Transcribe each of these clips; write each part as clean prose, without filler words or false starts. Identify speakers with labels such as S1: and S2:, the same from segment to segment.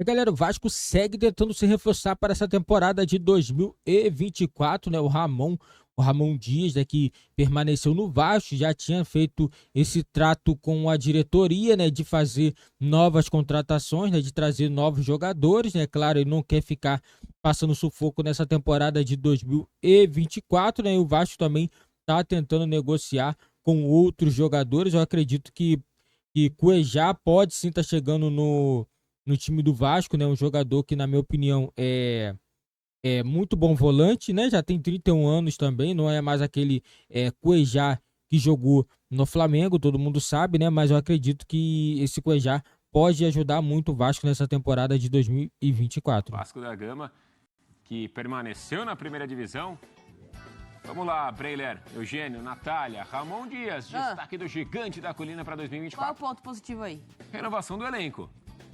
S1: E, galera, o Vasco segue tentando se reforçar para essa temporada de 2024, né? O Ramon Dias, né, que permaneceu no Vasco, já tinha feito esse trato com a diretoria, né, de fazer novas contratações, né, de trazer novos jogadores, né? Claro, ele não quer ficar passando sufoco nessa temporada de 2024, né? E o Vasco também está tentando negociar com outros jogadores. Eu acredito que Cuejá pode sim estar chegando no time do Vasco, né? Um jogador que, na minha opinião, é muito bom volante, né? Já tem 31 anos também, não é mais aquele Cuejá que jogou no Flamengo, todo mundo sabe, né? Mas eu acredito que esse Cuejá pode ajudar muito o Vasco nessa temporada de 2024.
S2: Vasco da Gama, que permaneceu na primeira divisão. Vamos lá, Breiler, Eugênio, Natália, Ramon Dias, destaque do Gigante da Colina para 2024.
S3: Qual é o ponto positivo aí?
S2: Renovação do elenco.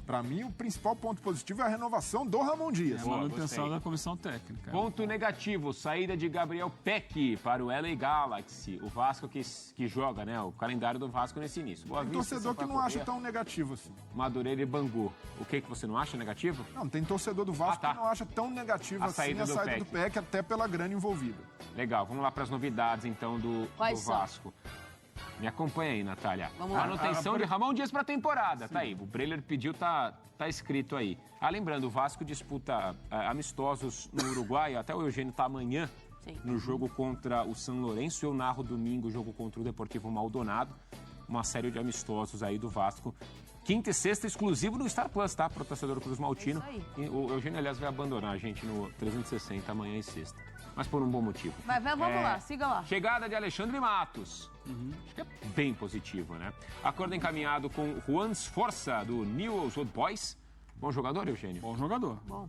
S4: Para mim, o principal ponto positivo é a renovação do Ramon Dias.
S5: É a manutenção da comissão técnica.
S2: Ponto negativo, saída de Gabriel Peck para o LA Galaxy. O Vasco que joga, né? O calendário do Vasco nesse início. Boa
S4: Tem
S2: Vista,
S4: torcedor que não acha tão negativo assim.
S2: Madureira e Bangu. O que você não acha negativo?
S4: Não, tem torcedor do Vasco que não acha tão negativo assim a saída do Peck, até pela grana envolvida.
S2: Legal, vamos lá para as novidades então do Vasco. Me acompanha aí, Natália. Manutenção de Ramon Dias para a temporada. Sim. Tá aí, o Breiler pediu, tá escrito aí. Lembrando, o Vasco disputa amistosos no Uruguai, até o Eugênio tá amanhã. Sim. No jogo contra o São Lourenço. Eu narro domingo o jogo contra o Deportivo Maldonado. Uma série de amistosos aí do Vasco. Quinta e sexta exclusivo no Star Plus, tá? Pro torcedor Cruz Maltino. O Eugênio, aliás, vai abandonar a gente no 360 amanhã e sexta. Mas por um bom motivo.
S3: Mas vamos lá, siga lá.
S2: Chegada de Alexandre Matos. Acho que é bem positivo, né? Acordo encaminhado com Juan Sforza, do Newell's Old Boys. Bom jogador, Eugênio?
S5: Bom jogador.
S3: Bom.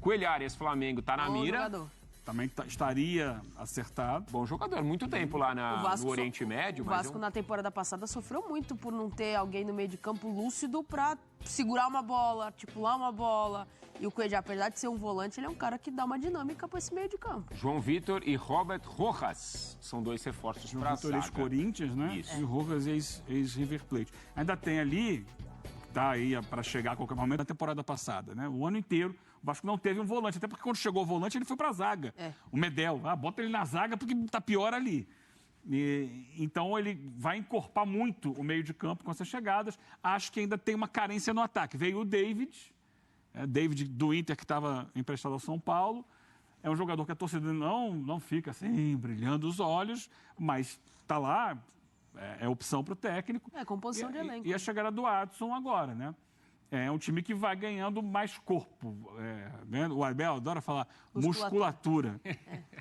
S2: Coelhares, Flamengo, tá na mira.
S3: Jogador.
S5: Também estaria acertado.
S2: Bom jogador, muito tempo lá no Oriente Médio.
S3: O Vasco na temporada passada sofreu muito por não ter alguém no meio de campo lúcido pra segurar uma bola, articular uma bola. E o Cuejá, apesar de ser um volante, ele é um cara que dá uma dinâmica para esse meio de campo.
S2: João Vitor e Robert Rojas são dois reforços para a zaga.
S5: João Vitor ex-Corinthians, né?
S2: Isso.
S5: E Rojas ex-River Plate. Ainda tem ali, tá aí para chegar a qualquer momento, na temporada passada, né? O ano inteiro, o Vasco não teve um volante. Até porque quando chegou o volante, ele foi para a zaga. O Medel, bota ele na zaga porque tá pior ali. Então ele vai encorpar muito o meio de campo com essas chegadas. Acho que ainda tem uma carência no ataque. Veio o David do Inter, que estava emprestado ao São Paulo. É um jogador que a torcida não fica assim, brilhando os olhos, mas está lá, é opção para o técnico.
S3: É composição de elenco.
S5: E a chegada do Adson agora, né? É um time que vai ganhando mais corpo. O Abel adora falar musculatura.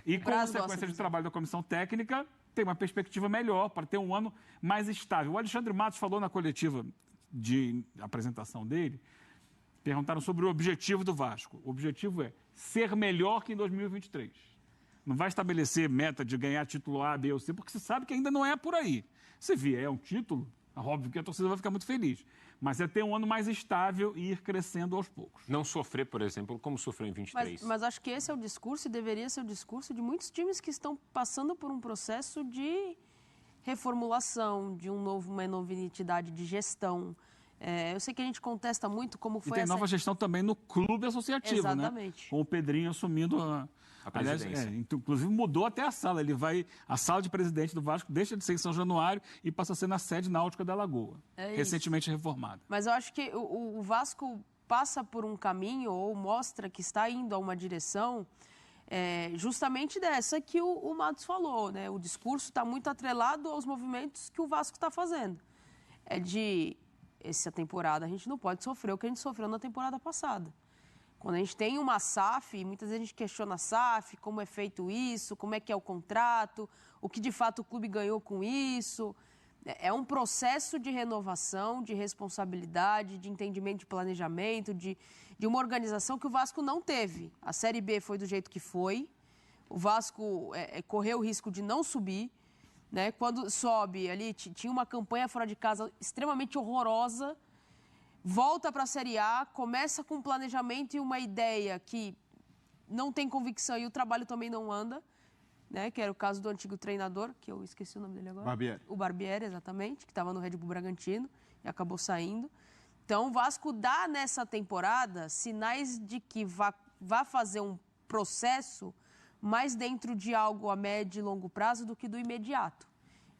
S5: E com a sequência de trabalho da comissão técnica, tem uma perspectiva melhor para ter um ano mais estável. O Alexandre Matos falou na coletiva de apresentação dele. Perguntaram sobre o objetivo do Vasco. O objetivo é ser melhor que em 2023. Não vai estabelecer meta de ganhar título A, B ou C, porque você sabe que ainda não é por aí. Se vier um título, é óbvio que a torcida vai ficar muito feliz. Mas é ter um ano mais estável e ir crescendo aos poucos.
S2: Não sofrer, por exemplo, como sofreu em 23.
S3: Mas acho que esse é o discurso e deveria ser o discurso de muitos times que estão passando por um processo de reformulação, de uma nova identidade de gestão. Eu sei que a gente contesta muito como foi
S5: E tem nova gestão também no clube associativo,
S3: Exatamente.
S5: Né? Com o Pedrinho assumindo
S2: a presidência.
S5: Aliás, inclusive mudou até a sala. A sala de presidente do Vasco deixa de ser em São Januário e passa a ser na sede náutica da Lagoa, recentemente reformada.
S3: Mas eu acho que o Vasco passa por um caminho ou mostra que está indo a uma direção justamente dessa que o Matos falou, né? O discurso está muito atrelado aos movimentos que o Vasco está fazendo. Essa temporada a gente não pode sofrer o que a gente sofreu na temporada passada. Quando a gente tem uma SAF, muitas vezes a gente questiona a SAF, como é feito isso, como é que é o contrato, o que de fato o clube ganhou com isso. É um processo de renovação, de responsabilidade, de entendimento de planejamento, de uma organização que o Vasco não teve. A Série B foi do jeito que foi, o Vasco correu o risco de não subir. Né? Quando sobe ali, tinha uma campanha fora de casa extremamente horrorosa, volta para a Série A, começa com um planejamento e uma ideia que não tem convicção e o trabalho também não anda, né? Que era o caso do antigo treinador, que eu esqueci o nome dele agora.
S4: Barbieri.
S3: O Barbieri, exatamente, que estava no Red Bull Bragantino e acabou saindo. Então, o Vasco dá nessa temporada sinais de que vá fazer um processo mais dentro de algo a médio e longo prazo do que do imediato.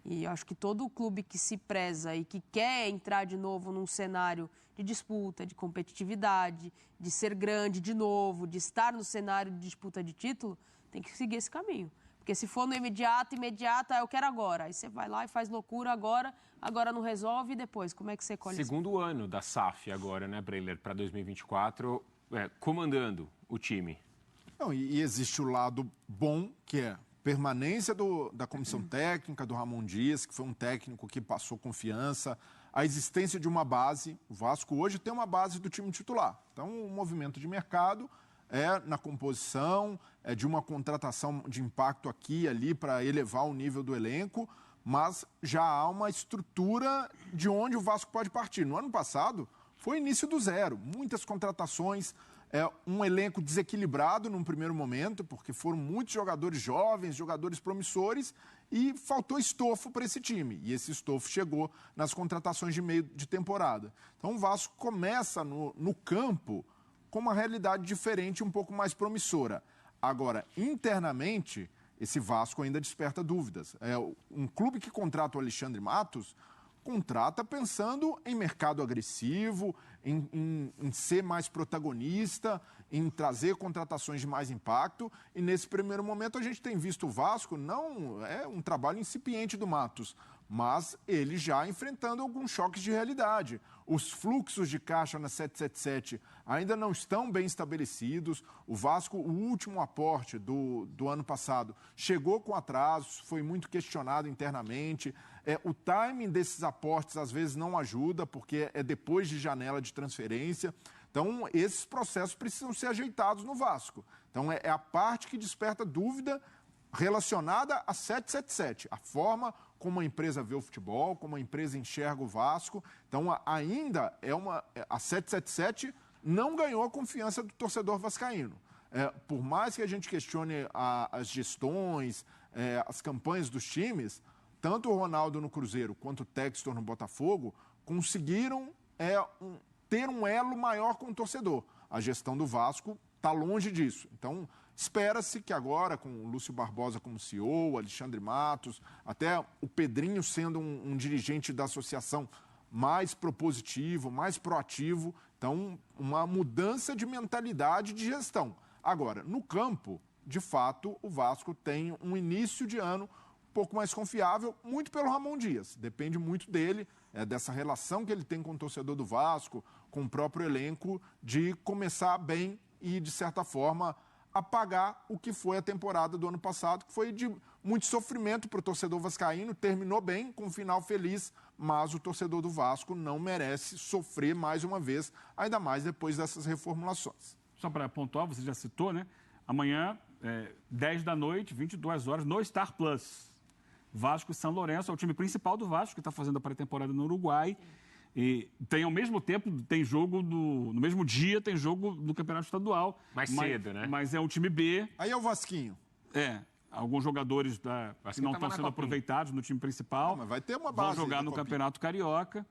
S3: E eu acho que todo clube que se preza e que quer entrar de novo num cenário de disputa, de competitividade, de ser grande de novo, de estar no cenário de disputa de título, tem que seguir esse caminho. Porque se for no imediato, eu quero agora. Aí você vai lá e faz loucura agora não resolve e depois, como é que você colhe?
S2: Segundo ano da SAF agora, né, Breler, para 2024, comandando o time.
S4: Não, e existe o lado bom, que é permanência da comissão técnica, do Ramon Dias, que foi um técnico que passou confiança, a existência de uma base. O Vasco hoje tem uma base do time titular. Então, o movimento de mercado na composição, de uma contratação de impacto aqui e ali para elevar o nível do elenco, mas já há uma estrutura de onde o Vasco pode partir. No ano passado, foi início do zero, muitas contratações, um elenco desequilibrado num primeiro momento, porque foram muitos jogadores jovens, jogadores promissores, e faltou estofo para esse time. E esse estofo chegou nas contratações de meio de temporada. Então o Vasco começa no campo com uma realidade diferente, um pouco mais promissora. Agora, internamente, esse Vasco ainda desperta dúvidas. Um clube que contrata o Alexandre Matos contrata pensando em mercado agressivo, em ser mais protagonista, em trazer contratações de mais impacto. E nesse primeiro momento a gente tem visto o Vasco, não é um trabalho incipiente do Matos, mas ele já enfrentando alguns choques de realidade. Os fluxos de caixa na 777 ainda não estão bem estabelecidos. O Vasco, o último aporte do ano passado, chegou com atrasos, foi muito questionado internamente. O timing desses aportes às vezes não ajuda, porque é depois de janela de transferência. Então, esses processos precisam ser ajeitados no Vasco. Então, é a parte que desperta dúvida relacionada a 777, a forma como a empresa vê o futebol, como a empresa enxerga o Vasco. Então, ainda a 777 não ganhou a confiança do torcedor vascaíno. Por mais que a gente questione as gestões, as campanhas dos times, tanto o Ronaldo no Cruzeiro quanto o Textor no Botafogo conseguiram ter um elo maior com o torcedor. A gestão do Vasco está longe disso. Então, espera-se que agora, com o Lúcio Barbosa como CEO, Alexandre Matos, até o Pedrinho sendo um dirigente da associação mais propositivo, mais proativo, então uma mudança de mentalidade de gestão. Agora, no campo, de fato, o Vasco tem um início de ano um pouco mais confiável, muito pelo Ramon Dias. Depende muito dele, dessa relação que ele tem com o torcedor do Vasco, com o próprio elenco, de começar bem e, de certa forma, apagar o que foi a temporada do ano passado, que foi de muito sofrimento para o torcedor vascaíno. Terminou bem, com um final feliz, mas o torcedor do Vasco não merece sofrer mais uma vez, ainda mais depois dessas reformulações.
S5: Só para pontuar, você já citou, né? Amanhã, 10 da noite, 22 horas, no Star Plus. Vasco e São Lourenço é o time principal do Vasco, que está fazendo a pré-temporada no Uruguai. E tem, ao mesmo tempo, tem jogo no mesmo dia, tem jogo do Campeonato Estadual.
S2: Mais cedo, né?
S5: Mas é um time B.
S4: Aí é o Vasquinho.
S5: Alguns jogadores que não estão sendo aproveitados no time principal.
S4: Mas vai ter uma base.
S5: Vão jogar no Campeonato Carioca.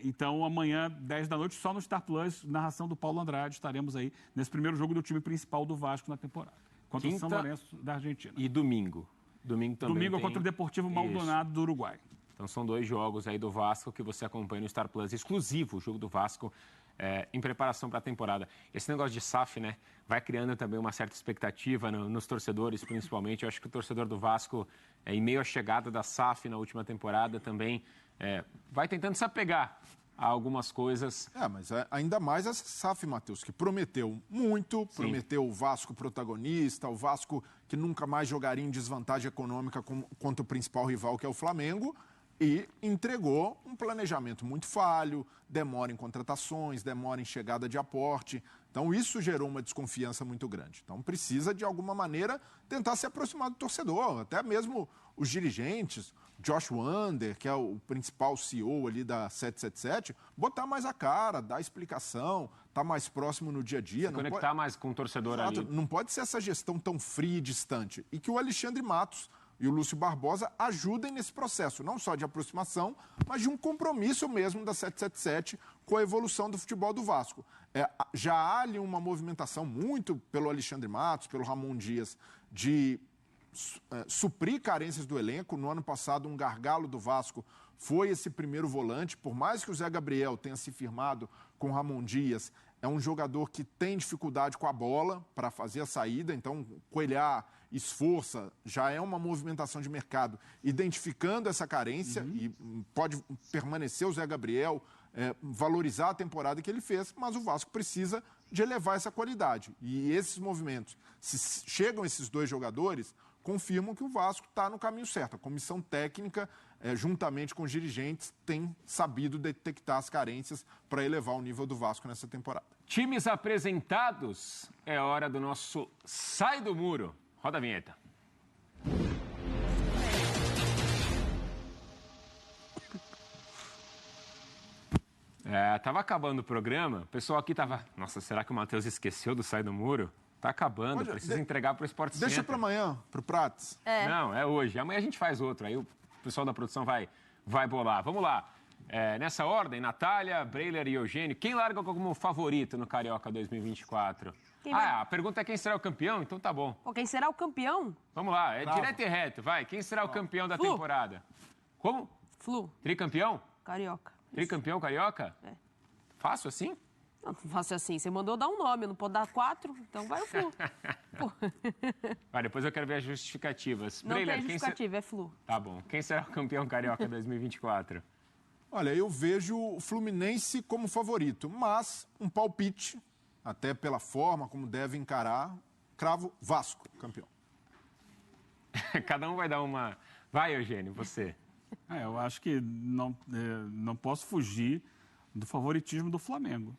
S5: Então, amanhã, 10 da noite, só no Star Plus, narração do Paulo Andrade, estaremos aí nesse primeiro jogo do time principal do Vasco na temporada. Contra o São Lourenço da Argentina.
S2: E domingo? Domingo também.
S5: Domingo é contra o Deportivo Maldonado do Uruguai.
S2: Então são 2 jogos aí do Vasco que você acompanha no Star Plus, exclusivo o jogo do Vasco em preparação para a temporada. Esse negócio de SAF, né, vai criando também uma certa expectativa nos torcedores, principalmente. Eu acho que o torcedor do Vasco, em meio à chegada da SAF na última temporada, também vai tentando se apegar a algumas coisas.
S4: Mas ainda mais essa SAF, Matheus, que prometeu muito, Sim. Prometeu o Vasco protagonista, o Vasco que nunca mais jogaria em desvantagem econômica contra o principal rival, que é o Flamengo, e entregou um planejamento muito falho, demora em contratações, demora em chegada de aporte. Então, isso gerou uma desconfiança muito grande. Então, precisa, de alguma maneira, tentar se aproximar do torcedor. Até mesmo os dirigentes, Josh Wander, que é o principal CEO ali da 777, botar mais a cara, dar explicação, estar mais próximo no dia a dia.
S2: Se conectar mais com o torcedor. Exato,
S4: ali. Não pode ser essa gestão tão fria e distante. E que o Alexandre Matos e o Lúcio Barbosa ajudem nesse processo, não só de aproximação, mas de um compromisso mesmo da 777 com a evolução do futebol do Vasco. Já há ali uma movimentação muito pelo Alexandre Matos, pelo Ramon Dias, de suprir carências do elenco. No ano passado, um gargalo do Vasco foi esse primeiro volante. Por mais que o Zé Gabriel tenha se firmado com o Ramon Dias, é um jogador que tem dificuldade com a bola para fazer a saída, então Coelhar, Esforça, já é uma movimentação de mercado identificando essa carência e pode permanecer o Zé Gabriel, valorizar a temporada que ele fez, mas o Vasco precisa de elevar essa qualidade. E esses movimentos, se chegam esses dois jogadores, confirmam que o Vasco está no caminho certo. A comissão técnica, juntamente com os dirigentes, tem sabido detectar as carências para elevar o nível do Vasco nessa temporada.
S2: Times apresentados, é hora do nosso Sai do Muro. Roda a vinheta. Tava acabando o programa, o pessoal aqui tava... Nossa, será que o Matheus esqueceu do Sai do Muro? Tá acabando, precisa entregar pro Sport Center.
S4: Deixa para amanhã, pro Prates.
S2: Não, é hoje. Amanhã a gente faz outro, aí o pessoal da produção vai bolar. Vamos lá. Nessa ordem, Natália, Breiler e Eugênio, quem larga como favorito no Carioca 2024? A pergunta é quem será o campeão, então tá bom.
S3: Quem será o campeão?
S2: Vamos lá, direto e reto, vai. Quem será o campeão da temporada? Como?
S3: Flu.
S2: Tricampeão?
S3: Carioca.
S2: Tricampeão carioca? Fácil assim?
S3: Não fácil assim. Você mandou dar um nome, eu não pode dar 4, então vai o Flu.
S2: Vai, depois eu quero ver as justificativas.
S3: Não tem justificativa, é Flu.
S2: Tá bom. Quem será o campeão carioca 2024?
S4: Olha, eu vejo o Fluminense como favorito, mas um palpite, até pela forma como deve encarar, cravo Vasco, campeão.
S2: Cada um vai dar uma... Vai, Eugênio, você.
S5: Eu acho que não posso fugir do favoritismo do Flamengo.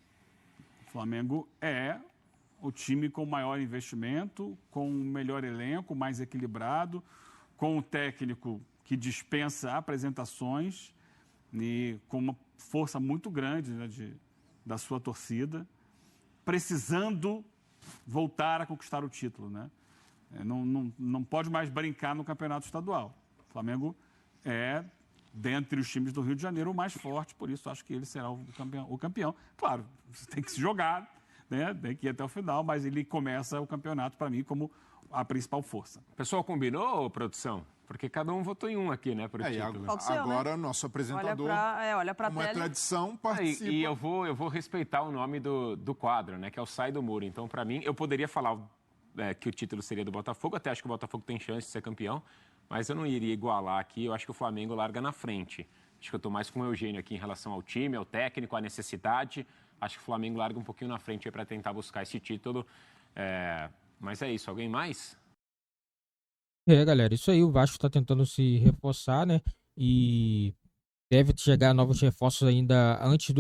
S5: O Flamengo é o time com maior investimento, com o melhor elenco, mais equilibrado, com um técnico que dispensa apresentações e com uma força muito grande, né, da sua torcida, precisando voltar a conquistar o título, né? Não pode mais brincar no campeonato estadual. O Flamengo é, dentre os times do Rio de Janeiro, o mais forte, por isso acho que ele será o campeão. Claro, tem que se jogar, né? Tem que ir até o final, mas ele começa o campeonato, para mim, como a principal força.
S2: O pessoal combinou, produção? Porque cada um votou em um aqui, né, pro título.
S4: Agora, nosso apresentador,
S3: olha pra
S4: como é tradição, participa.
S2: E eu vou respeitar o nome do quadro, né, que é o Sai do Muro. Então, para mim, eu poderia falar que o título seria do Botafogo, até acho que o Botafogo tem chance de ser campeão, mas eu não iria igualar aqui, eu acho que o Flamengo larga na frente. Acho que eu estou mais com o Eugênio aqui em relação ao time, ao técnico, à necessidade. Acho que o Flamengo larga um pouquinho na frente para tentar buscar esse título. Mas é isso, alguém mais?
S1: Galera, isso aí, o Vasco está tentando se reforçar, né? E deve chegar novos reforços ainda antes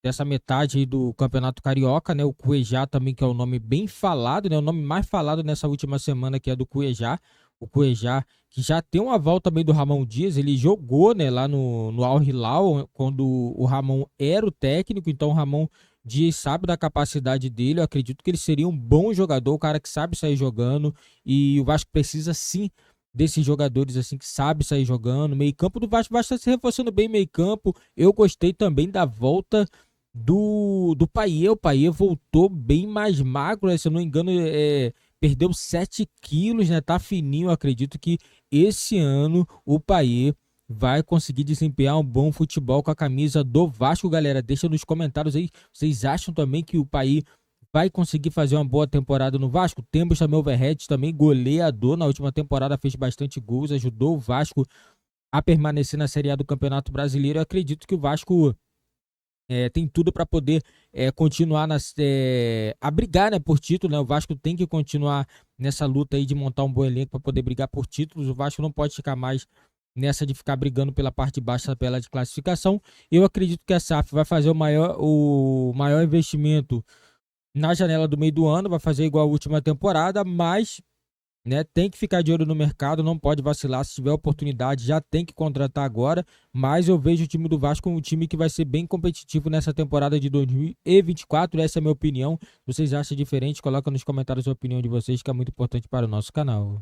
S1: dessa metade aí do Campeonato Carioca, né? O Cuejá também, que é o nome bem falado, né? O nome mais falado nessa última semana, que é do Cuejá. O Cuejá, que já tem uma volta também do Ramon Dias, ele jogou, né, lá no Al Hilal, quando o Ramon era o técnico, então o Ramon Dias sabe da capacidade dele, eu acredito que ele seria um bom jogador, um cara que sabe sair jogando, e o Vasco precisa sim desses jogadores assim que sabe sair jogando. Meio campo do Vasco está se reforçando bem, meio campo. Eu gostei também da volta do Payet. O Payet voltou bem mais magro, né? Se eu não me engano, perdeu 7 quilos, né? Tá fininho. Eu acredito que esse ano o Payet vai conseguir desempenhar um bom futebol com a camisa do Vasco, galera. Deixa nos comentários aí, vocês acham também que o Payet vai conseguir fazer uma boa temporada no Vasco? Temos também o Verratti, também goleador na última temporada, fez bastante gols, ajudou o Vasco a permanecer na Série A do Campeonato Brasileiro. Eu acredito que o Vasco tem tudo para poder continuar a brigar, né, por título, né? O Vasco tem que continuar nessa luta aí de montar um bom elenco para poder brigar por títulos. O Vasco não pode ficar mais nessa de ficar brigando pela parte de baixo da tabela de classificação. Eu acredito que a SAF vai fazer o maior investimento na janela do meio do ano, vai fazer igual a última temporada, mas, né, tem que ficar de olho no mercado, não pode vacilar. Se tiver oportunidade, já tem que contratar agora. Mas eu vejo o time do Vasco como um time que vai ser bem competitivo nessa temporada de 2024. Essa é a minha opinião. Se vocês acham diferente, coloca nos comentários a opinião de vocês, que é muito importante para o nosso canal.